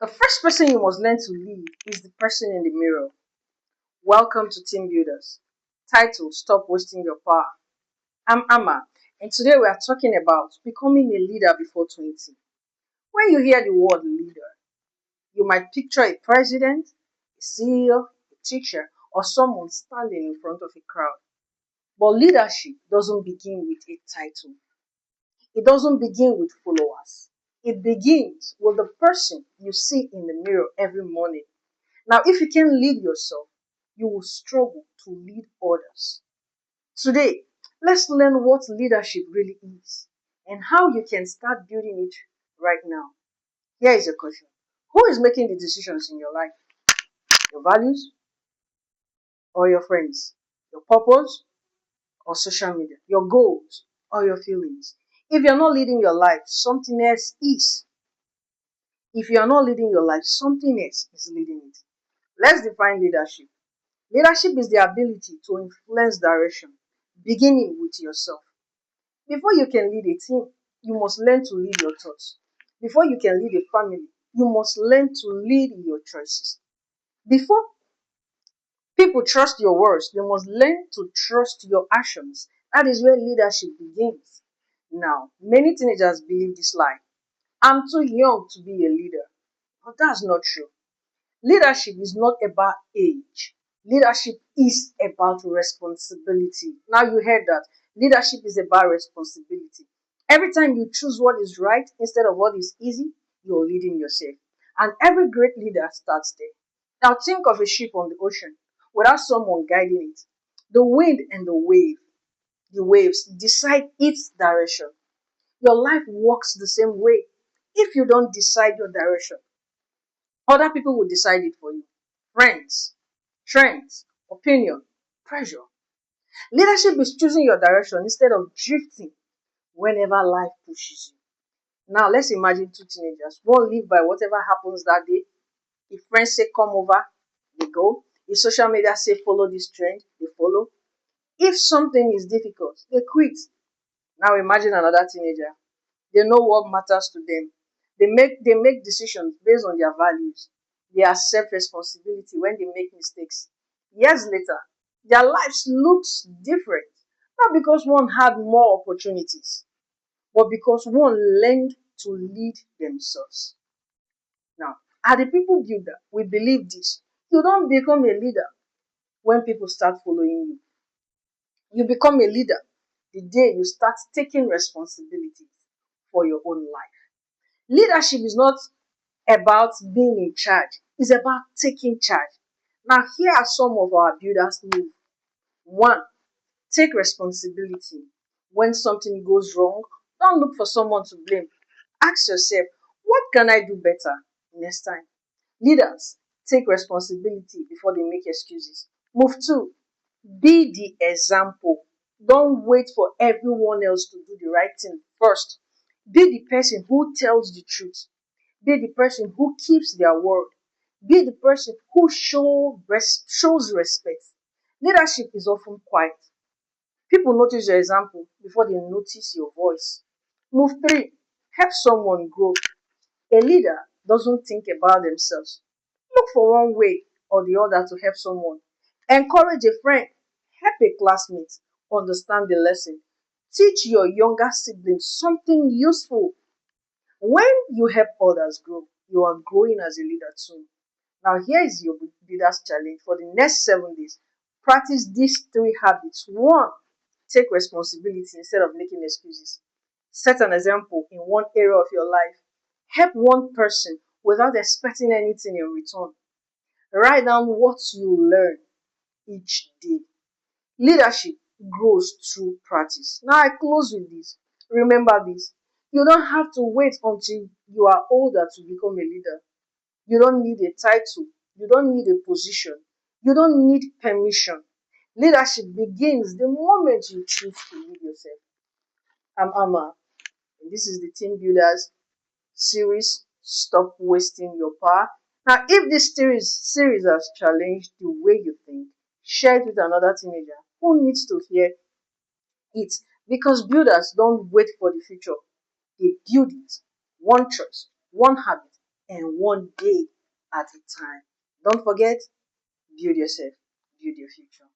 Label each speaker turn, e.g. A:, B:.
A: The first person you must learn to lead is the person in the mirror. Welcome to Team Builders. Title: Stop Wasting Your Power. I'm Amma, and today we are talking about becoming a leader before 20. When you hear the word leader, you might picture a president, a CEO, a teacher, or someone standing in front of a crowd. But leadership doesn't begin with a title, it doesn't begin with followers. It begins with the person you see in the mirror every morning. Now, if you can lead yourself, you will struggle to lead others. Today, let's learn what leadership really is and how you can start building it right now. Here is a question: who is making the decisions in your life? Your values or your friends? Your purpose or social media? Your goals or your feelings? If you're not leading your life, something else is. If you are not leading your life, something else is leading it. Let's define leadership. Leadership is the ability to influence direction, beginning with yourself. Before you can lead a team, you must learn to lead your thoughts. Before you can lead a family, you must learn to lead your choices. Before people trust your words, they must learn to trust your actions. That is where leadership begins. Now, many teenagers believe this lie: I'm too young to be a leader. But that's not true. Leadership is not about age. Leadership is about responsibility. Now you heard that. Leadership is about responsibility. Every time you choose what is right instead of what is easy, you're leading yourself. And every great leader starts there. Now think of a ship on the ocean without someone guiding it. The wind and the waves decide its direction. Your life works the same way. If you don't decide your direction, other people will decide it for you. Friends, trends, opinion, pressure. Leadership is choosing your direction instead of drifting whenever life pushes you. Now let's imagine two teenagers. One live by whatever happens that day. If friends say come over, they go. If social media say follow this trend, they follow. If something is difficult, they quit. Now imagine another teenager. They know what matters to them. They make decisions based on their values. They accept responsibility when they make mistakes. Years later, their lives looks different. Not because one had more opportunities, but because one learned to lead themselves. Now, at the People Builder, we believe this. You don't become a leader when people start following you. You become a leader the day you start taking responsibility for your own life. Leadership is not about being in charge, it's about taking charge. Now, here are some of our builders' moves. One, take responsibility. When something goes wrong, don't look for someone to blame. Ask yourself, what can I do better next time? Leaders take responsibility before they make excuses. Move two, be the example. Don't wait for everyone else to do the right thing first. Be the person who tells the truth. Be the person who keeps their word. Be the person who shows respect. Leadership is often quiet. People notice your example before they notice your voice. Move three, help someone grow. A leader doesn't think about themselves. Look for one way or the other to help someone. Encourage a friend, help a classmate understand the lesson. Teach your younger siblings something useful. When you help others grow, you are growing as a leader too. Now, here is your leader's challenge for the next 7 days. Practice these three habits. One, take responsibility instead of making excuses. Set an example in one area of your life. Help one person without expecting anything in return. Write down what you learn each day. Leadership grows through practice. Now I close with this. Remember this. You don't have to wait until you are older to become a leader. You don't need a title. You don't need a position. You don't need permission. Leadership begins the moment you choose to lead yourself. I'm Amma, and this is the Team Builders series. Stop wasting your power. Now, if this series has challenged the way you think, share it with another teenager who needs to hear it, because builders don't wait for the future, they build it. One choice, one habit, and one day at a time. Don't forget, build yourself, build your future.